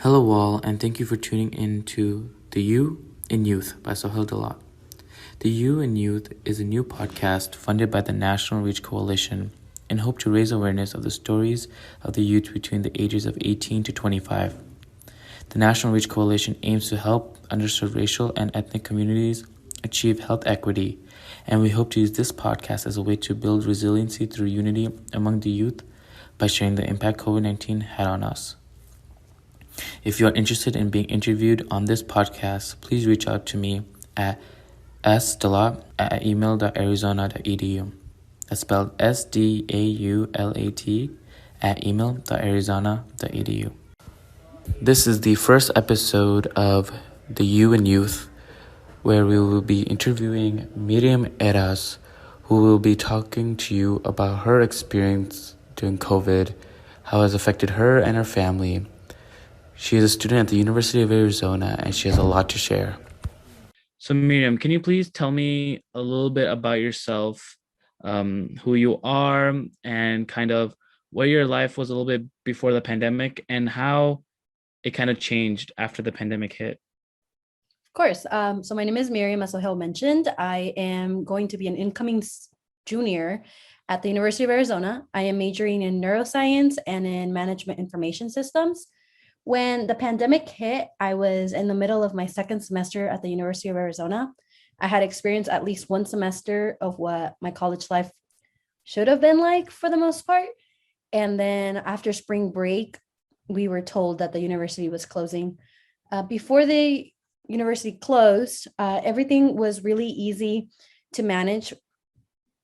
Hello, all, and thank you for tuning in to The You in Youth by Sohail Dalat. The You in Youth is a new podcast funded by the National Reach Coalition and hope to raise awareness of the stories of the youth between the ages of 18 to 25. The National Reach Coalition aims to help underserved racial and ethnic communities achieve health equity, and we hope to use this podcast as a way to build resiliency through unity among the youth by sharing the impact COVID-19 had on us. If you are interested in being interviewed on this podcast, please reach out to me at sdalat@email.arizona.edu. That's spelled SDAULAT at email.arizona.edu. This is the first episode of The You and Youth, where we will be interviewing Miriam Eras, who will be talking to you about her experience during COVID, how it has affected her and her family. She is a student at the University of Arizona, and she has a lot to share. So Miriam, can you please tell me a little bit about yourself, who you are, and kind of what your life was a little bit before the pandemic and how it kind of changed after the pandemic hit? Of course. So my name is Miriam, as Sohail mentioned. I am going to be an incoming junior at the University of Arizona. I am majoring in neuroscience and in management information systems. When the pandemic hit, I was in the middle of my second semester at the University of Arizona. I had experienced at least one semester of what my college life should have been like for the most part. And then after spring break, we were told that the university was closing. Before the university closed, everything was really easy to manage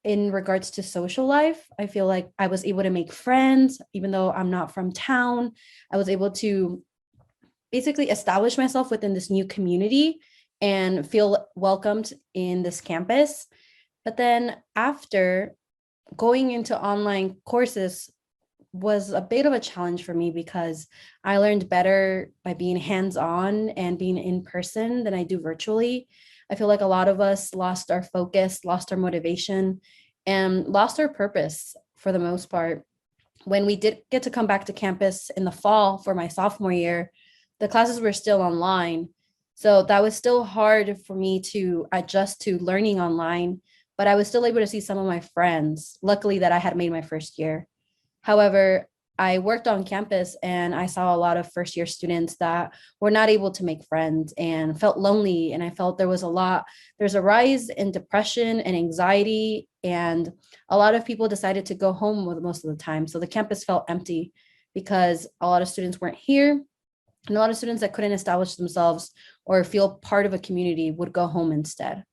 in regards to social life. I feel like I was able to make friends, even though I'm not from town. I was able to basically establish myself within this new community and feel welcomed in this campus. But then after going into online courses was a bit of a challenge for me because I learned better by being hands-on and being in person than I do virtually. I feel like a lot of us lost our focus, lost our motivation, and lost our purpose for the most part. When we did get to come back to campus in the fall for my sophomore year, the classes were still online. So that was still hard for me to adjust to learning online, but I was still able to see some of my friends. Luckily that I had made my first year. However, I worked on campus and I saw a lot of first year students that were not able to make friends and felt lonely. And I felt there's a rise in depression and anxiety. And a lot of people decided to go home with most of the time. So the campus felt empty because a lot of students weren't here. And a lot of students that couldn't establish themselves or feel part of a community would go home instead.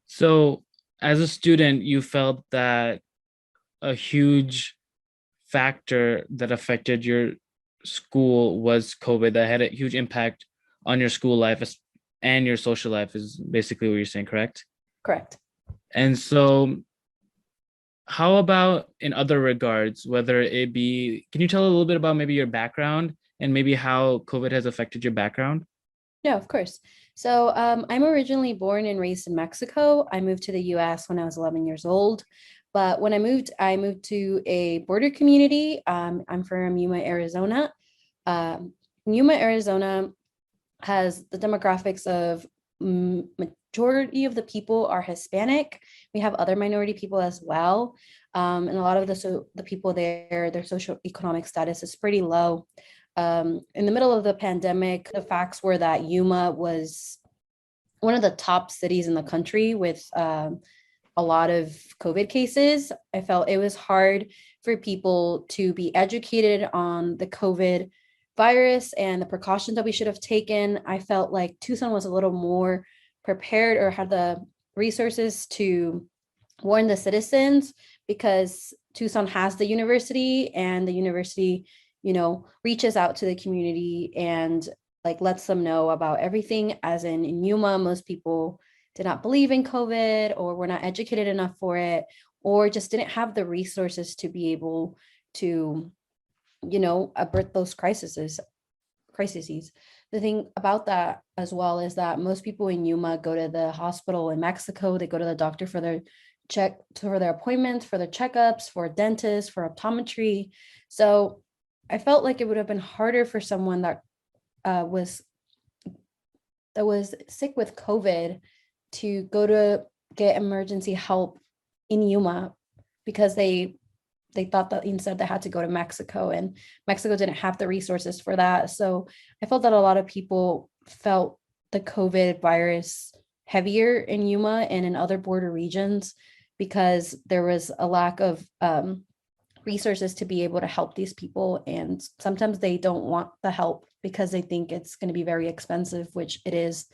So, as a student, you felt that a huge factor that affected your school was COVID, that had a huge impact on your school life and your social life, is basically what you're saying, correct? Correct. And so, how about in other regards, whether it be, can you tell a little bit about maybe your background and maybe how COVID has affected your background? Yeah, of course. So I'm originally born and raised in Mexico. I moved to the US when I was 11 years old. But when I moved to a border community. I'm from Yuma, Arizona. Yuma, Arizona has the demographics of majority of the people are Hispanic. We have other minority people as well. And a lot of the people there, their social economic status is pretty low. In the middle of the pandemic, the facts were that Yuma was one of the top cities in the country with a lot of COVID cases. I felt it was hard for people to be educated on the COVID virus and the precautions that we should have taken. I felt like Tucson was a little more prepared or had the resources to warn the citizens because Tucson has the university and the university, reaches out to the community and like lets them know about everything. As in Yuma, most people did not believe in COVID or were not educated enough for it, or just didn't have the resources to be able to, avert those crises. The thing about that as well is that most people in Yuma go to the hospital in Mexico. They go to the doctor for their appointments, for their checkups, for dentists, for optometry. So I felt like it would have been harder for someone that uh, was was sick with COVID to go to get emergency help in Yuma because they thought that instead they had to go to Mexico, and Mexico didn't have the resources for that. So I felt that a lot of people felt the COVID virus heavier in Yuma and in other border regions because there was a lack of resources to be able to help these people. And sometimes they don't want the help because they think it's going to be very expensive, which it is.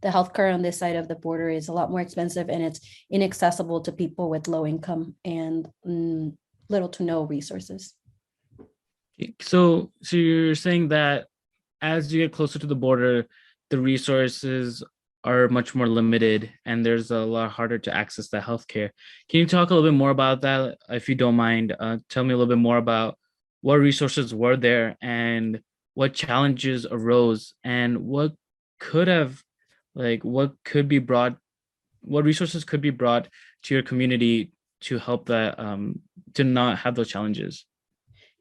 The healthcare on this side of the border is a lot more expensive and it's inaccessible to people with low income and little to no resources. So you're saying that as you get closer to the border, the resources are much more limited and there's a lot harder to access the healthcare. Can you talk a little bit more about that, if you don't mind? Tell me a little bit more about what resources were there and what challenges arose and what could have, what could be brought, what resources could be brought to your community to help that, to not have those challenges.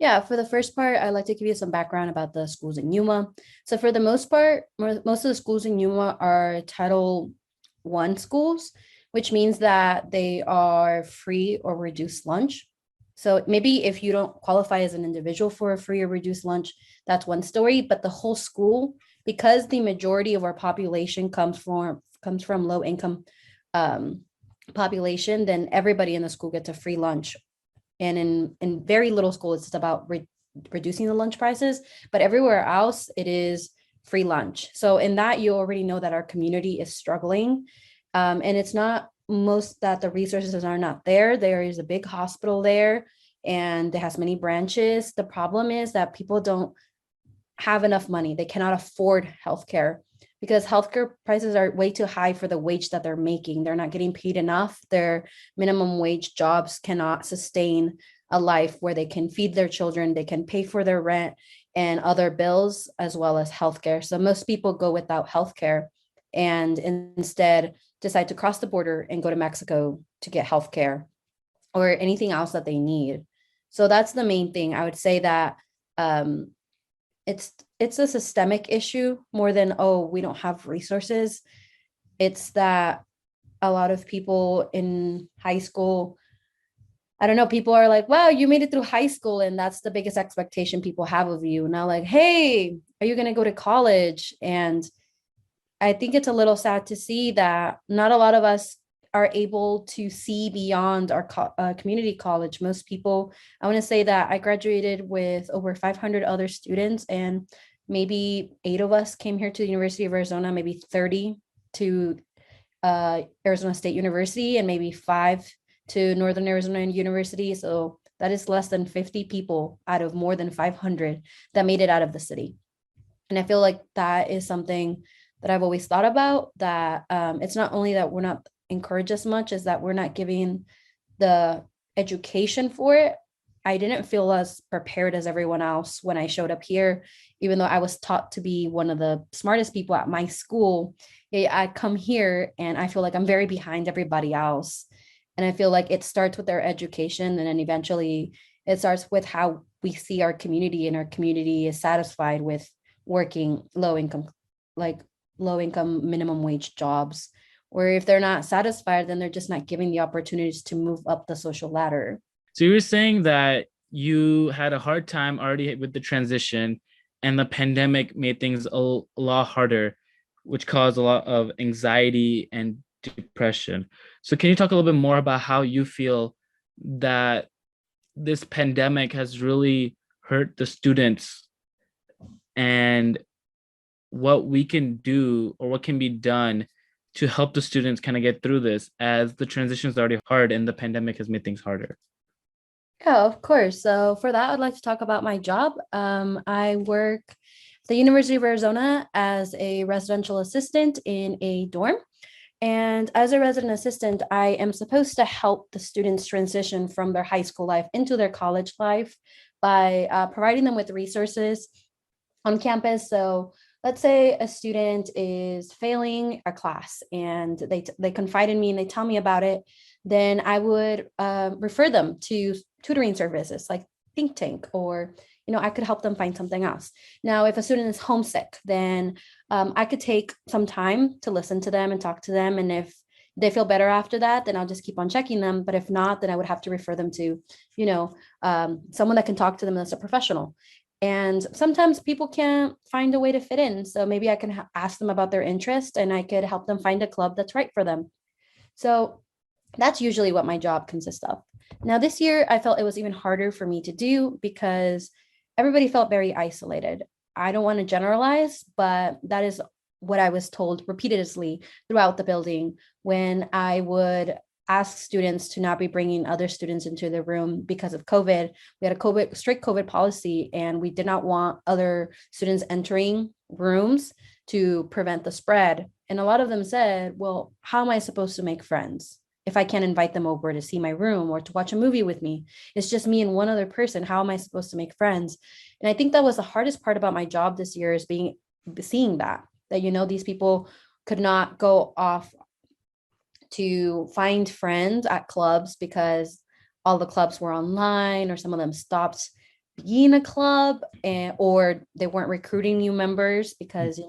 Yeah, for the first part, I'd like to give you some background about the schools in Yuma. So for the most part, most of the schools in Yuma are Title I schools, which means that they are free or reduced lunch. So maybe if you don't qualify as an individual for a free or reduced lunch, that's one story. But the whole school, because the majority of our population comes from low income um, population, then everybody in the school gets a free lunch. And in very little school, it's about reducing the lunch prices, but everywhere else, it is free lunch. So in that, you already know that our community is struggling. And it's not most that the resources are not there. There is a big hospital there and it has many branches. The problem is that people don't have enough money. They cannot afford healthcare because healthcare prices are way too high for the wage that they're making. They're not getting paid enough. Their minimum wage jobs cannot sustain a life where they can feed their children, they can pay for their rent and other bills, as well as healthcare. So most people go without healthcare and instead decide to cross the border and go to Mexico to get healthcare or anything else that they need. So that's the main thing. I would say that um, it's a systemic issue more than, oh, we don't have resources. It's that a lot of people in high school, I don't know, people are like, wow, you made it through high school and that's the biggest expectation people have of you. Now, like, hey, are you going to go to college? And I think it's a little sad to see that not a lot of us are able to see beyond our community college. Most people, I want to say that I graduated with over 500 other students, and maybe 8 of us came here to the University of Arizona, maybe 30 to Arizona State University, and maybe 5 to Northern Arizona University. So that is less than 50 people out of more than 500 that made it out of the city. And I feel like that is something that I've always thought about, that it's not only that we're not encouraged as much as that we're not giving the education for it. I didn't feel as prepared as everyone else when I showed up here, even though I was taught to be one of the smartest people at my school. I come here and I feel like I'm very behind everybody else. And I feel like it starts with their education, and then eventually it starts with how we see our community, and our community is satisfied with working low income minimum wage jobs, or if they're not satisfied, then they're just not given the opportunities to move up the social ladder. So you were saying that you had a hard time already with the transition and the pandemic made things a lot harder, which caused a lot of anxiety and depression. So can you talk a little bit more about how you feel that this pandemic has really hurt the students and what we can do or what can be done to help the students kind of get through this, as the transition is already hard and the pandemic has made things harder? Yeah, of course. So for that, I'd like to talk about my job. I work at the University of Arizona as a residential assistant in a dorm. And as a resident assistant, I am supposed to help the students transition from their high school life into their college life by providing them with resources on campus. So let's say a student is failing a class and they confide in me and they tell me about it, then I would refer them to tutoring services like Think Tank or I could help them find something else. Now, if a student is homesick, then I could take some time to listen to them and talk to them. And if they feel better after that, then I'll just keep on checking them. But if not, then I would have to refer them to, someone that can talk to them that's a professional. And sometimes people can't find a way to fit in. So maybe I can ask them about their interest and I could help them find a club that's right for them. So that's usually what my job consists of. Now, this year, I felt it was even harder for me to do because everybody felt very isolated. I don't want to generalize, but that is what I was told repeatedly throughout the building when I would ask students to not be bringing other students into the room because of COVID. We had a strict COVID policy, and we did not want other students entering rooms to prevent the spread. And a lot of them said, well, how am I supposed to make friends if I can't invite them over to see my room or to watch a movie with me? It's just me and one other person. How am I supposed to make friends? And I think that was the hardest part about my job this year, is seeing that these people could not go off to find friends at clubs because all the clubs were online, or some of them stopped being a club, or they weren't recruiting new members because,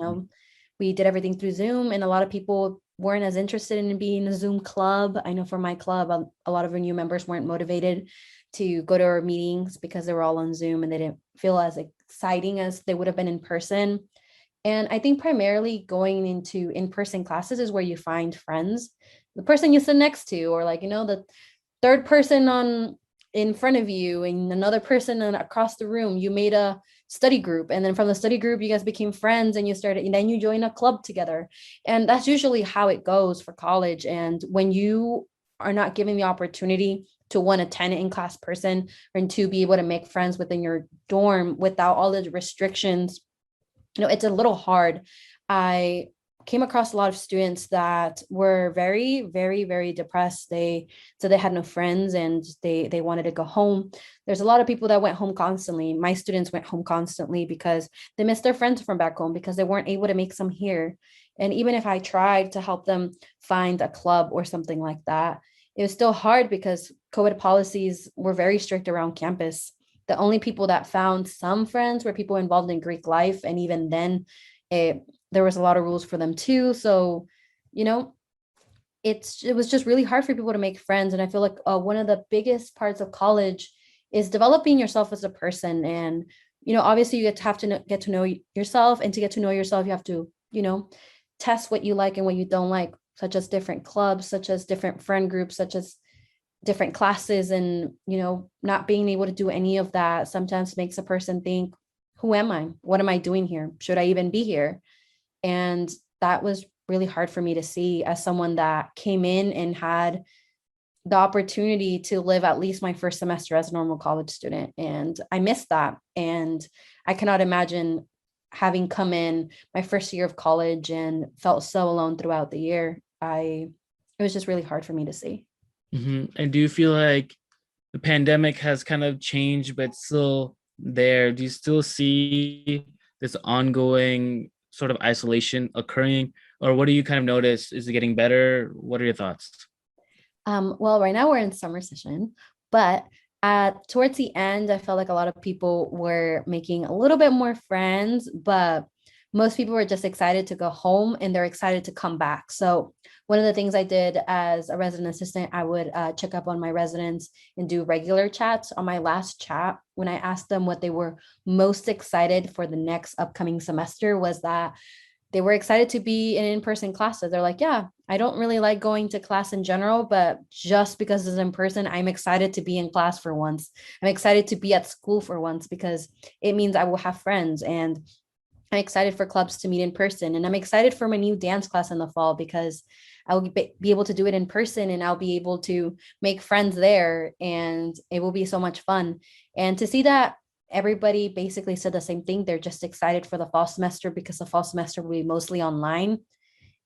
we did everything through Zoom, and a lot of people weren't as interested in being a Zoom club. I know for my club, a lot of our new members weren't motivated to go to our meetings because they were all on Zoom and they didn't feel as exciting as they would have been in person. And I think primarily going into in-person classes is where you find friends. The person you sit next to, or the third person in front of you and another person across the room, you made a study group. And then from the study group, you guys became friends and then you join a club together. And that's usually how it goes for college. And when you are not given the opportunity to, one, attend an in-class person, and two, be able to make friends within your dorm without all the restrictions, it's a little hard. I came across a lot of students that were very, very, very depressed. They said they had no friends and they wanted to go home. There's a lot of people that went home constantly. My students went home constantly because they missed their friends from back home because they weren't able to make some here. And even if I tried to help them find a club or something like that, it was still hard because COVID policies were very strict around campus. The only people that found some friends were people involved in Greek life. And even then, there was a lot of rules for them too. So, it was just really hard for people to make friends. And I feel like one of the biggest parts of college is developing yourself as a person. And, obviously you have to get to know yourself, and to get to know yourself, you have to, test what you like and what you don't like, such as different clubs, such as different friend groups, such as different classes. And, not being able to do any of that sometimes makes a person think, who am I? What am I doing here? Should I even be here? And that was really hard for me to see as someone that came in and had the opportunity to live at least my first semester as a normal college student. And I missed that. And I cannot imagine having come in my first year of college and felt so alone throughout the year. It was just really hard for me to see. Mm-hmm. And do you feel like the pandemic has kind of changed, but still there? Do you still see this ongoing sort of isolation occurring, or what do you kind of notice? Is it getting better? What are your thoughts? Well, right now we're in summer session, but towards the end, I felt like a lot of people were making a little bit more friends, but most people were just excited to go home and they're excited to come back. So one of the things I did as a resident assistant, I would check up on my residents and do regular chats. On my last chat, when I asked them what they were most excited for the next upcoming semester, was that they were excited to be in in-person classes. They're like, yeah, I don't really like going to class in general, but just because it's in person, I'm excited to be in class for once. I'm excited to be at school for once because it means I will have friends. And I'm excited for clubs to meet in person. And I'm excited for my new dance class in the fall because I will be able to do it in person and I'll be able to make friends there and it will be so much fun. And to see that everybody basically said the same thing, they're just excited for the fall semester because the fall semester will be mostly online.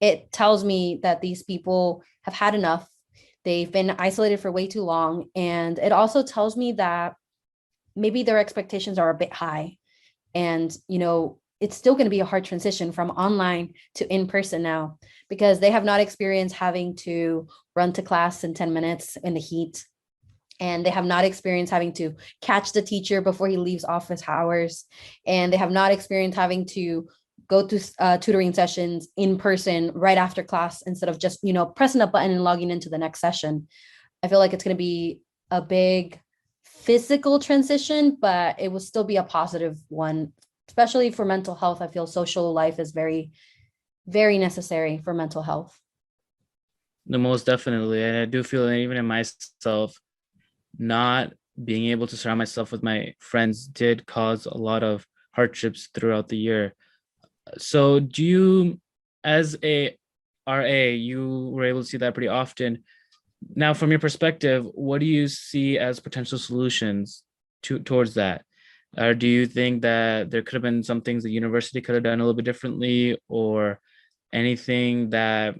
It tells me that these people have had enough. They've been isolated for way too long. And it also tells me that maybe their expectations are a bit high. And, it's still going to be a hard transition from online to in person now because they have not experienced having to run to class in 10 minutes in the heat and they have not experienced having to catch the teacher before he leaves office hours, and they have not experienced having to go to tutoring sessions in person right after class instead of just pressing a button and logging into the next session. I feel like it's going to be a big physical transition, but it will still be a positive one, especially for mental health. I feel social life is very, very necessary for mental health. The most definitely. And I do feel that even in myself, not being able to surround myself with my friends did cause a lot of hardships throughout the year. So do you, as a RA, you were able to see that pretty often. Now, from your perspective, what do you see as potential solutions towards that? Or do you think that there could have been some things the university could have done a little bit differently, or anything that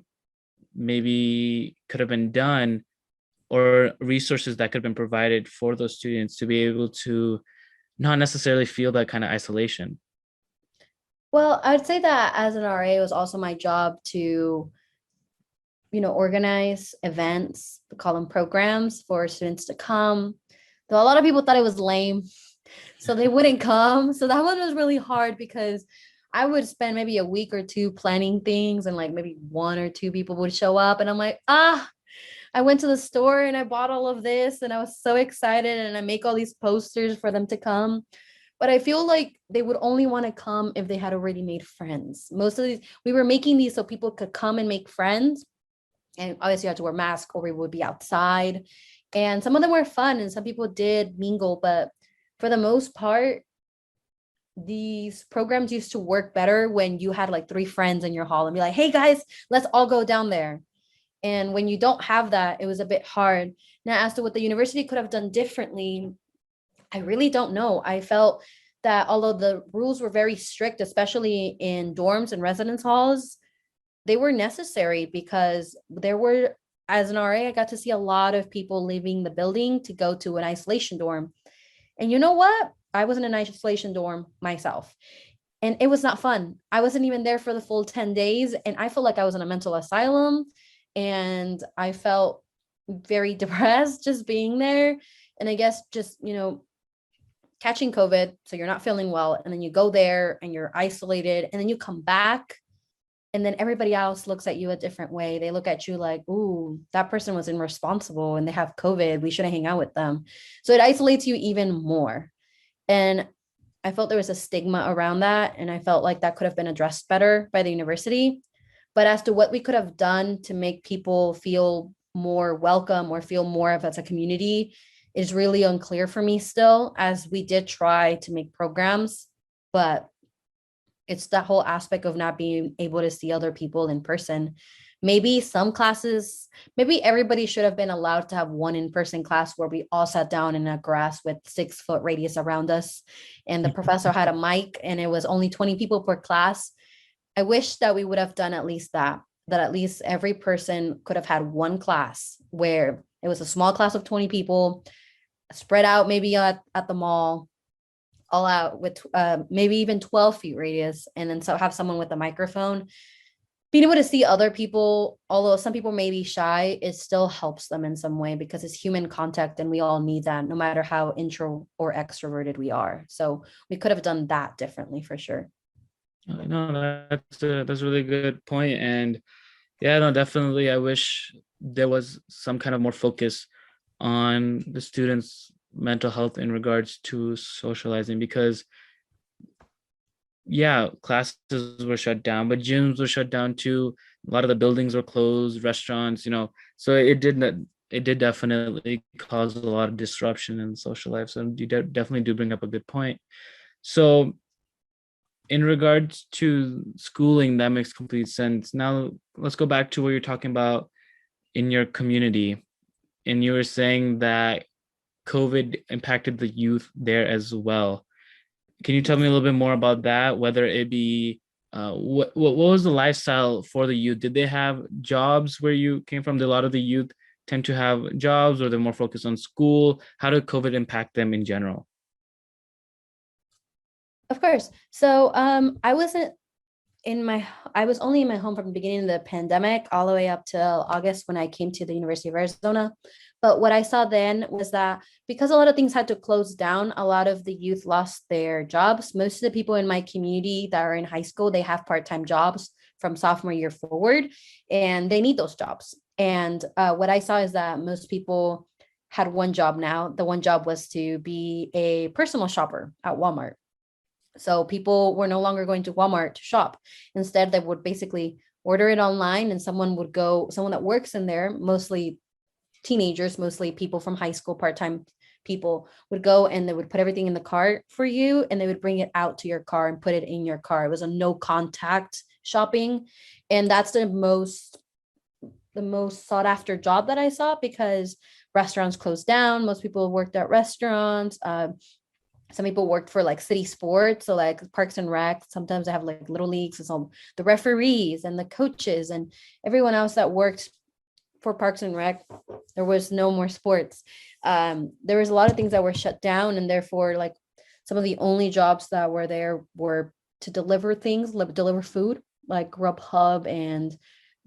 maybe could have been done, or resources that could have been provided for those students to be able to not necessarily feel that kind of isolation? Well, I'd say that as an RA, it was also my job to organize events, we call them programs, for students to come. Though a lot of people thought it was lame, so they wouldn't come. So that one was really hard because I would spend maybe a week or two planning things, and like maybe one or two people would show up, and I'm like, I went to the store and I bought all of this and I was so excited, and I make all these posters for them to come. But I feel like they would only want to come if they had already made friends. Most of these, we were making these so people could come and make friends. And obviously you had to wear masks or we would be outside. And some of them were fun and some people did mingle, but for the most part, these programs used to work better when you had like 3 friends in your hall and be like, hey guys, let's all go down there. And when you don't have that, it was a bit hard. Now, as to what the university could have done differently, I really don't know. I felt that although the rules were very strict, especially in dorms and residence halls, they were necessary because there were, as an RA, I got to see a lot of people leaving the building to go to an isolation dorm. And you know what? I was in an isolation dorm myself, and it was not fun. I wasn't even there for the full 10 days, and I felt like I was in a mental asylum, and I felt very depressed just being there. And I guess just, catching COVID, so you're not feeling well, and then you go there and you're isolated, and then you come back, and then everybody else looks at you a different way. They look at you like, ooh, that person was irresponsible and they have COVID. We shouldn't hang out with them. So it isolates you even more. And I felt there was a stigma around that. And I felt like that could have been addressed better by the university. But as to what we could have done to make people feel more welcome or feel more of as a community is really unclear for me still, as we did try to make programs, but it's that whole aspect of not being able to see other people in person. Maybe some classes, maybe everybody should have been allowed to have one in-person class where we all sat down in a grass with 6-foot radius around us, and the professor had a mic and it was only 20 people per class. I wish that we would have done at least that at least every person could have had one class where it was a small class of 20 people spread out, maybe at the mall, all out with maybe even 12 feet radius, and then so have someone with a microphone. Being able to see other people, although some people may be shy, it still helps them in some way because it's human contact and we all need that no matter how intro or extroverted we are. So we could have done that differently for sure. No, that's a really good point. And yeah, no, definitely. I wish there was some kind of more focus on the students' mental health in regards to socializing, because yeah, classes were shut down, but gyms were shut down too. A lot of the buildings were closed, restaurants, so it did definitely cause a lot of disruption in social life. So you definitely do bring up a good point. So in regards to schooling, that makes complete sense. Now let's go back to what you're talking about in your community. And you were saying that COVID impacted the youth there as well. Can you tell me a little bit more about that? Whether it be what was the lifestyle for the youth? Did they have jobs where you came from? Did a lot of the youth tend to have jobs, or they're more focused on school? How did COVID impact them in general? Of course. So I was only in my home from the beginning of the pandemic all the way up till August when I came to the University of Arizona. But what I saw then was that because a lot of things had to close down, a lot of the youth lost their jobs. Most of the people in my community that are in high school, they have part-time jobs from sophomore year forward, and they need those jobs. And what I saw is that most people had one job now. The one job was to be a personal shopper at Walmart. So people were no longer going to Walmart to shop. Instead, they would basically order it online, and someone that works in there, mostly teenagers, mostly people from high school, part-time people, would go and they would put everything in the cart for you, and they would bring it out to your car and put it in your car. It was a no contact shopping. And that's the most sought after job that I saw, because restaurants closed down. Most people worked at restaurants. Some people worked for like city sports, so like Parks and Rec. Sometimes they have like little leagues, and so the referees and the coaches and everyone else that worked for Parks and Rec, there was no more sports. There was a lot of things that were shut down, and therefore, like, some of the only jobs that were there were to deliver things, deliver food, like Grubhub and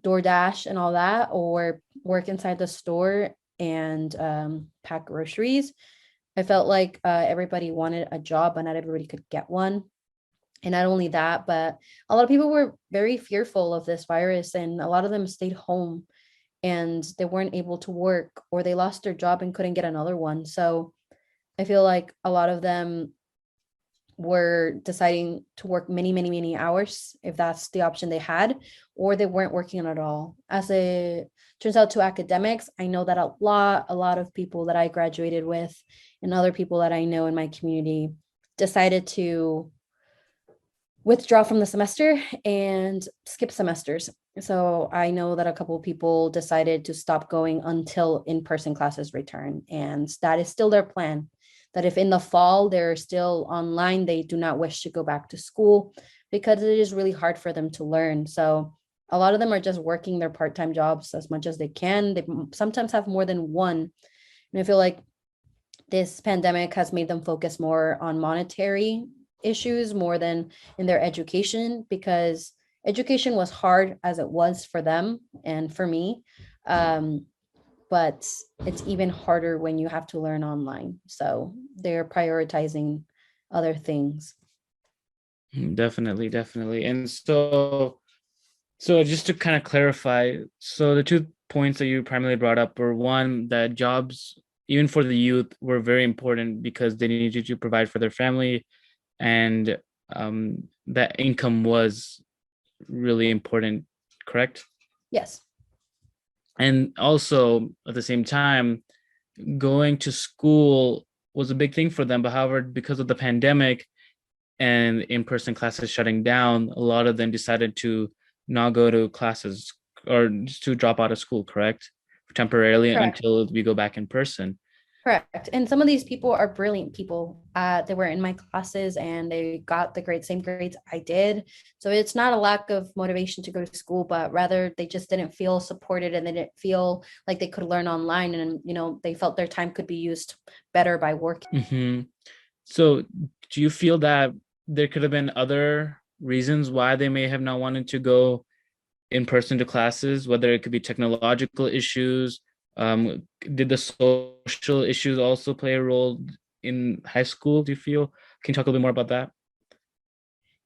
DoorDash and all that, or work inside the store and pack groceries. I felt like everybody wanted a job, but not everybody could get one. And not only that, but a lot of people were very fearful of this virus, and a lot of them stayed home and they weren't able to work, or they lost their job and couldn't get another one. So I feel like a lot of them were deciding to work many, many, many hours if that's the option they had, or they weren't working at all. As it turns out, to academics, I know that a lot of people that I graduated with and other people that I know in my community decided to withdraw from the semester and skip semesters. So I know that a couple of people decided to stop going until in-person classes return, and that is still their plan. That if in the fall they're still online, they do not wish to go back to school because it is really hard for them to learn. So a lot of them are just working their part-time jobs as much as they can. They sometimes have more than one. And I feel like this pandemic has made them focus more on monetary issues more than in their education, because education was hard as it was for them and for me. But it's even harder when you have to learn online. So they're prioritizing other things. Definitely, definitely. And so just to kind of clarify, so the 2 points that you primarily brought up were, one, that jobs, even for the youth, were very important because they needed to provide for their family, and that income was really important, correct? Yes. And also at the same time, going to school was a big thing for them. But however, because of the pandemic and in-person classes shutting down, a lot of them decided to not go to classes, or just to drop out of school, correct? Temporarily. Correct. Until we go back in person. Correct. And some of these people are brilliant people. They were in my classes and they got the same grades I did. So it's not a lack of motivation to go to school, but rather they just didn't feel supported, and they didn't feel like they could learn online, and they felt their time could be used better by working. Mm-hmm. So do you feel that there could have been other reasons why they may have not wanted to go in person to classes, whether it could be technological issues? Did the social issues also play a role in high school, do you feel? Can you talk a little bit more about that?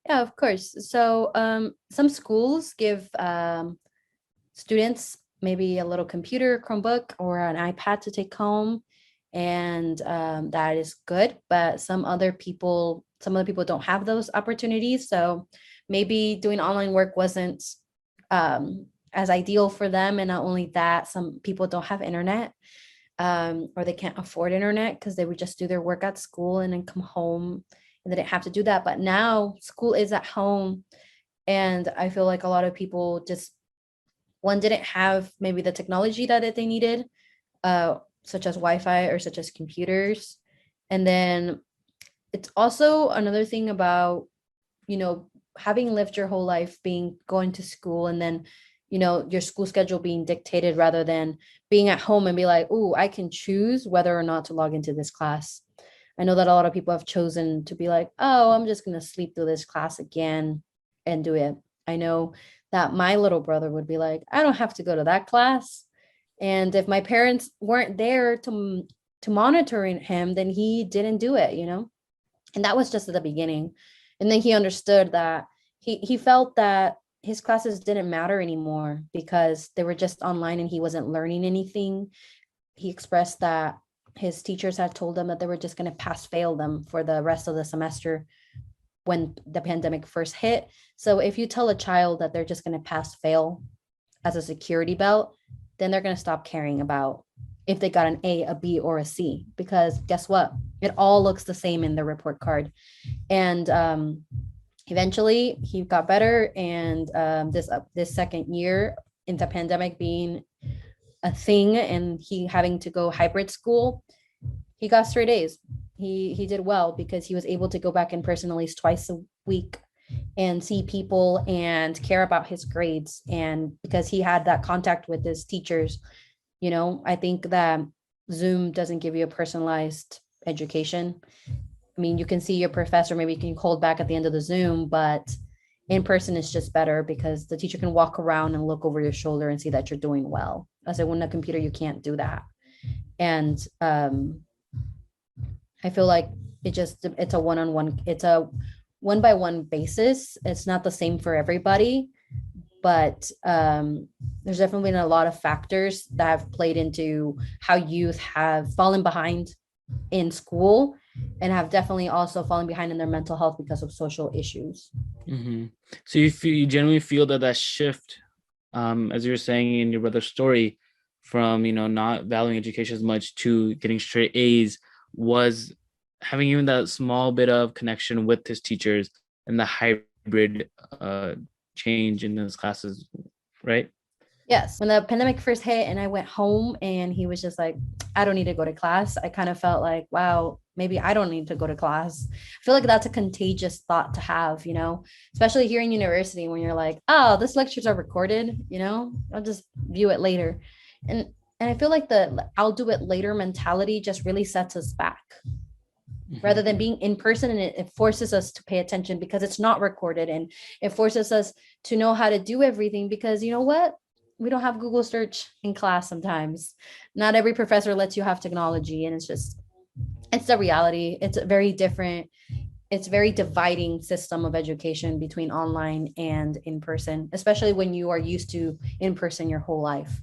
Yeah, of course. So some schools give students maybe a little computer, Chromebook, or an iPad to take home, and that is good. But some other people don't have those opportunities. So maybe doing online work wasn't as ideal for them. And not only that, some people don't have internet, or they can't afford internet because they would just do their work at school and then come home, and they didn't have to do that. But now school is at home, and I feel like a lot of people just, one, didn't have maybe the technology that they needed, such as Wi-Fi or such as computers. And then it's also another thing about, having lived your whole life going to school, and then your school schedule being dictated, rather than being at home and be like, oh, I can choose whether or not to log into this class. I know that a lot of people have chosen to be like, oh, I'm just going to sleep through this class again and do it. I know that my little brother would be like, I don't have to go to that class. And if my parents weren't there to monitor him, then he didn't do it, you know? And that was just at the beginning. And then he understood that he felt that his classes didn't matter anymore because they were just online and he wasn't learning anything. He expressed that his teachers had told him that they were just going to pass fail them for the rest of the semester when the pandemic first hit. So if you tell a child that they're just going to pass fail as a security belt, then they're going to stop caring about if they got an A, a B, or a C, because guess what? It all looks the same in the report card. And eventually he got better. And this second year in the pandemic being a thing and he having to go hybrid school, he got straight A's. He did well because he was able to go back in person at least twice a week and see people and care about his grades. And because he had that contact with his teachers, you know, I think that Zoom doesn't give you a personalized education. I mean, you can see your professor, maybe you can hold back at the end of the Zoom, but in person is just better because the teacher can walk around and look over your shoulder and see that you're doing well. I said, when a computer, you can't do that. And I feel like it's a one-on-one, it's a one-by-one basis. It's not the same for everybody, but there's definitely been a lot of factors that have played into how youth have fallen behind in school and have definitely also fallen behind in their mental health because of social issues. Mm-hmm. So you genuinely feel that shift, as you were saying in your brother's story, from, you know, not valuing education as much to getting straight A's, was having even that small bit of connection with his teachers and the hybrid change in those classes, right? Yes. When the pandemic first hit and I went home and he was just like, I don't need to go to class, I kind of felt like, wow, maybe I don't need to go to class. I feel like that's a contagious thought to have, you know, especially here in university when you're like, oh, this lectures are recorded, you know, I'll just view it later. And I feel like the I'll do it later mentality just really sets us back rather than being in person. And it forces us to pay attention because it's not recorded, and it forces us to know how to do everything because you know what? We don't have Google search in class sometimes. Not every professor lets you have technology, and it's the reality. It's a very different, it's very dividing system of education between online and in person, especially when you are used to in person your whole life.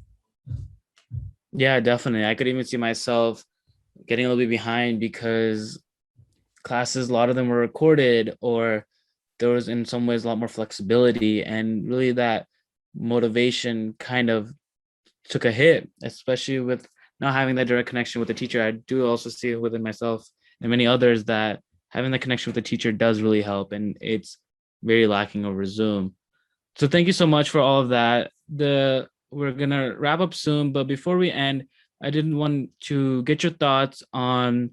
Yeah, definitely. I could even see myself getting a little bit behind because classes, a lot of them were recorded, or there was in some ways a lot more flexibility, and really that motivation kind of took a hit, especially with not having that direct connection with the teacher. I do also see it within myself and many others that having the connection with the teacher does really help, and it's very lacking over Zoom. So thank you so much for all of that. We're gonna wrap up soon, but before we end, I did want to get your thoughts on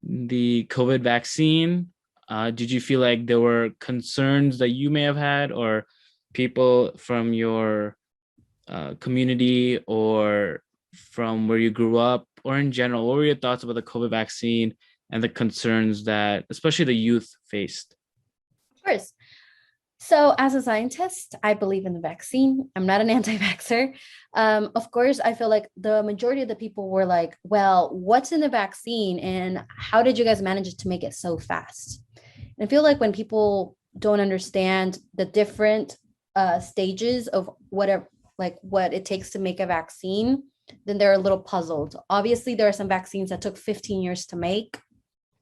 the COVID vaccine. Did you feel like there were concerns that you may have had, or people from your community or from where you grew up, or in general, what were your thoughts about the COVID vaccine and the concerns that especially the youth faced? Of course. So, as a scientist, I believe in the vaccine. I'm not an anti-vaxxer. Of course, I feel like the majority of the people were like, well, what's in the vaccine and how did you guys manage to make it so fast? And I feel like when people don't understand the different stages of whatever, like what it takes to make a vaccine, then they're a little puzzled. Obviously, there are some vaccines that took 15 years to make,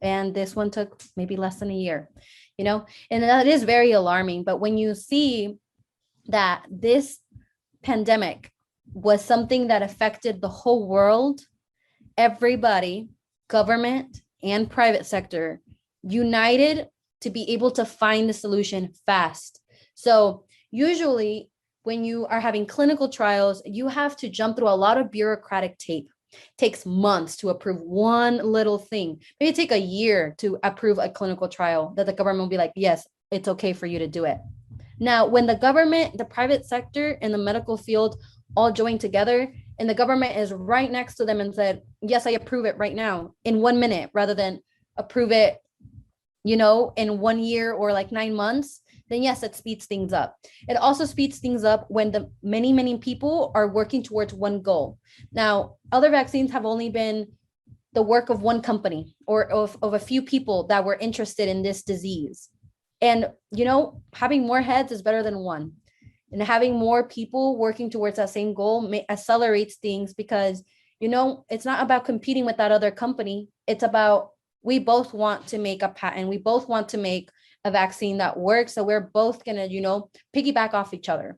and this one took maybe less than a year, you know, and that is very alarming. But when you see that this pandemic was something that affected the whole world, everybody, government and private sector, united to be able to find the solution fast. So usually when you are having clinical trials, you have to jump through a lot of bureaucratic tape. It takes months to approve one little thing. Maybe take a year to approve a clinical trial that the government will be like, yes, it's okay for you to do it. Now, when the government, the private sector, and the medical field all join together, and the government is right next to them and said, yes, I approve it right now in 1 minute, rather than approve it, you know, in 1 year or like 9 months, then yes, it speeds things up. It also speeds things up when the many, many people are working towards one goal. Now, other vaccines have only been the work of one company or of a few people that were interested in this disease. And, having more heads is better than one. And having more people working towards that same goal accelerates things because, it's not about competing with that other company. It's about we both want to make a patent. We both want to make a vaccine that works. So we're both going to, piggyback off each other.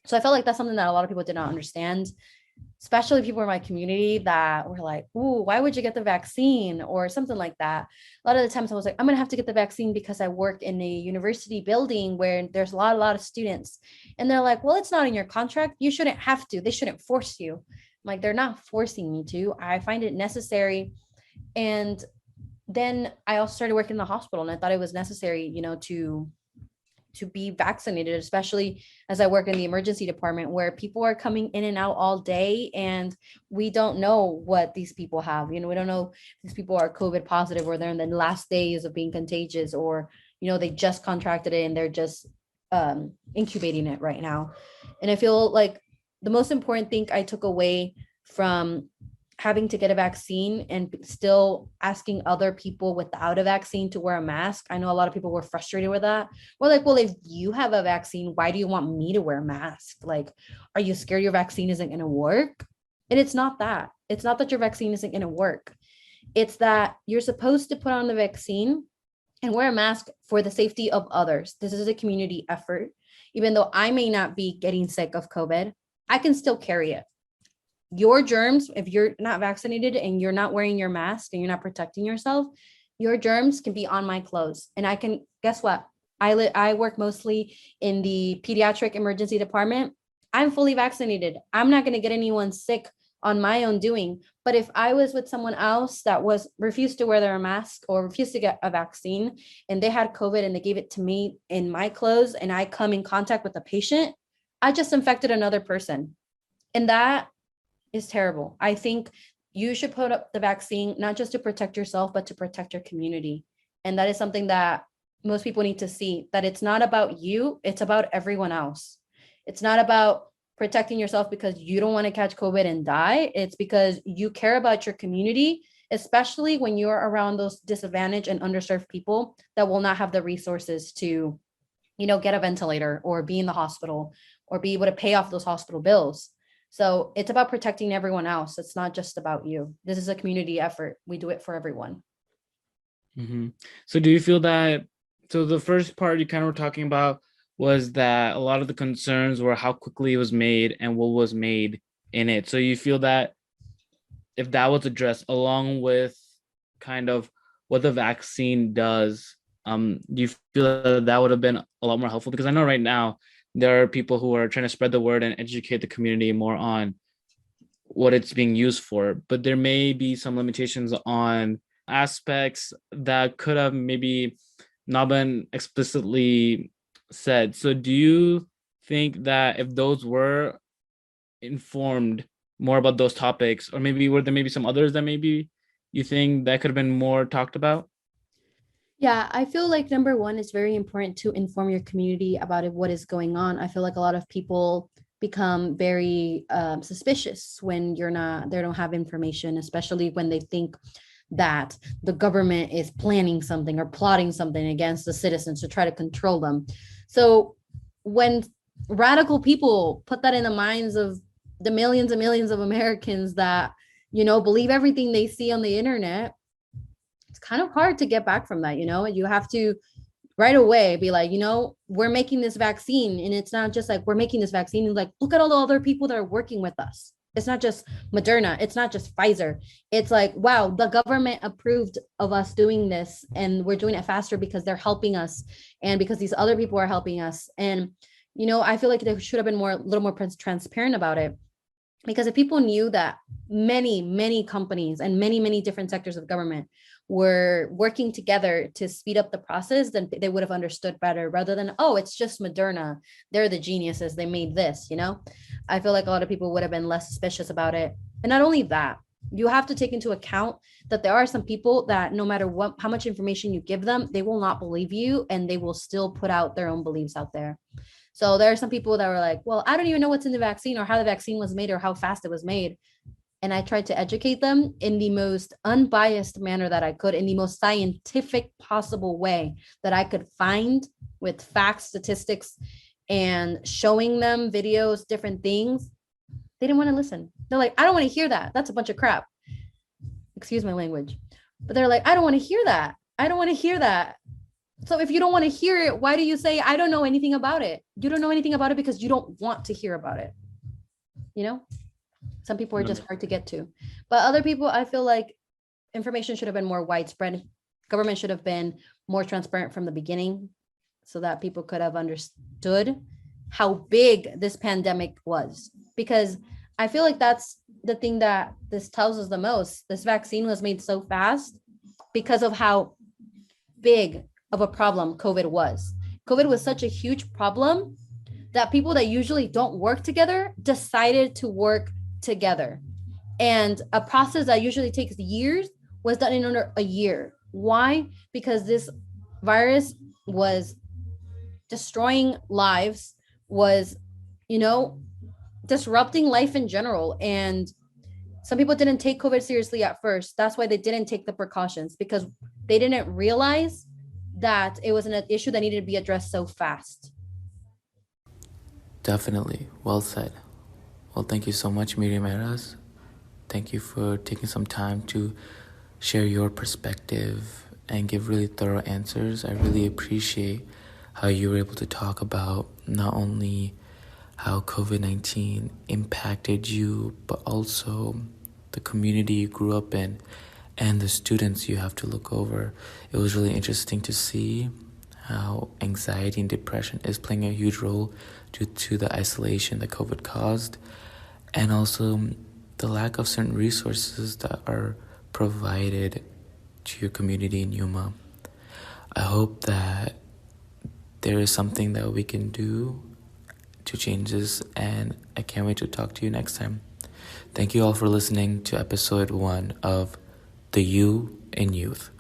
So I felt like that's something that a lot of people did not understand, especially people in my community that were like, ooh, why would you get the vaccine or something like that. A lot of the times I was like, I'm going to have to get the vaccine because I work in a university building where there's a lot of students. And they're like, well, it's not in your contract. You shouldn't have to. They shouldn't force you. I'm like, they're not forcing me to. I find it necessary. And then I also started working in the hospital and I thought it was necessary, to be vaccinated, especially as I work in the emergency department where people are coming in and out all day and we don't know what these people have. We don't know if these people are COVID positive or they're in the last days of being contagious or, they just contracted it and they're just incubating it right now. And I feel like the most important thing I took away from having to get a vaccine and still asking other people without a vaccine to wear a mask. I know a lot of people were frustrated with that. We're like, well, if you have a vaccine, why do you want me to wear a mask? Like, are you scared your vaccine isn't going to work? And it's not that. It's not that your vaccine isn't going to work. It's that you're supposed to put on the vaccine and wear a mask for the safety of others. This is a community effort. Even though I may not be getting sick of COVID, I can still carry it. Your germs, if you're not vaccinated and you're not wearing your mask and you're not protecting yourself, your germs can be on my clothes. And I can, guess what? I work mostly in the pediatric emergency department. I'm fully vaccinated. I'm not going to get anyone sick on my own doing. But if I was with someone else that refused to wear their mask or refused to get a vaccine and they had COVID and they gave it to me in my clothes and I come in contact with the patient, I just infected another person. And that is terrible. I think you should put up the vaccine, not just to protect yourself, but to protect your community. And that is something that most people need to see, that it's not about you, it's about everyone else. It's not about protecting yourself because you don't want to catch COVID and die. It's because you care about your community, especially when you're around those disadvantaged and underserved people that will not have the resources to, get a ventilator or be in the hospital or be able to pay off those hospital bills. So it's about protecting everyone else. It's not just about you. This is a community effort. We do it for everyone. Mm-hmm. So do you feel that, so the first part you kind of were talking about was that a lot of the concerns were how quickly it was made and what was made in it. So you feel that if that was addressed along with kind of what the vaccine does, do you feel that that would have been a lot more helpful? Because I know right now, there are people who are trying to spread the word and educate the community more on what it's being used for, but there may be some limitations on aspects that could have maybe not been explicitly said. So do you think that if those were informed more about those topics, or maybe were there maybe some others that maybe you think that could have been more talked about? Yeah, I feel like number one, it's very important to inform your community about what is going on. I feel like a lot of people become very suspicious when they don't have information, especially when they think that the government is planning something or plotting something against the citizens to try to control them. So when radical people put that in the minds of the millions and millions of Americans that, believe everything they see on the internet, it's kind of hard to get back from that. You have to right away be like, we're making this vaccine, and it's not just like we're making this vaccine and like, look at all the other people that are working with us. It's not just Moderna, it's not just Pfizer. It's like, wow, the government approved of us doing this and we're doing it faster because they're helping us and because these other people are helping us. And I feel like they should have been a little more transparent about it. Because if people knew that many, many companies and many, many different sectors of government were working together to speed up the process, then they would have understood better rather than, oh, it's just Moderna. They're the geniuses. They made this, I feel like a lot of people would have been less suspicious about it. And not only that, You have to take into account that there are some people that no matter what, how much information you give them, they will not believe you and they will still put out their own beliefs out there. So there are some people that were like, well, I don't even know what's in the vaccine or how the vaccine was made or how fast it was made. And I tried to educate them in the most unbiased manner that I could, in the most scientific possible way that I could find, with facts, statistics, and showing them videos, different things. They didn't want to listen. They're like, I don't want to hear that. That's a bunch of crap. Excuse my language. But they're like, I don't want to hear that. I don't want to hear that. So if you don't want to hear it, why do you say, I don't know anything about it? You don't know anything about it because you don't want to hear about it. You know? Some people are just hard to get to. But other people, I feel like information should have been more widespread. Government should have been more transparent from the beginning so that people could have understood how big this pandemic was. Because I feel like that's the thing that this tells us the most. This vaccine was made so fast because of how big of a problem COVID was. COVID was such a huge problem that people that usually don't work together decided to work together. And a process that usually takes years was done in under a year. Why? Because this virus was destroying lives, was, disrupting life in general. And some people didn't take COVID seriously at first. That's why they didn't take the precautions, because they didn't realize that it was an issue that needed to be addressed so fast. Definitely. Well said. Well, thank you so much, Miriam Eras. Thank you for taking some time to share your perspective and give really thorough answers. I really appreciate how you were able to talk about not only how COVID-19 impacted you, but also the community you grew up in and the students you have to look over. It was really interesting to see how anxiety and depression is playing a huge role due to the isolation that COVID caused, and also the lack of certain resources that are provided to your community in Yuma. I hope that there is something that we can do to change this, and I can't wait to talk to you next time. Thank you all for listening to episode 1 of The You in Youth.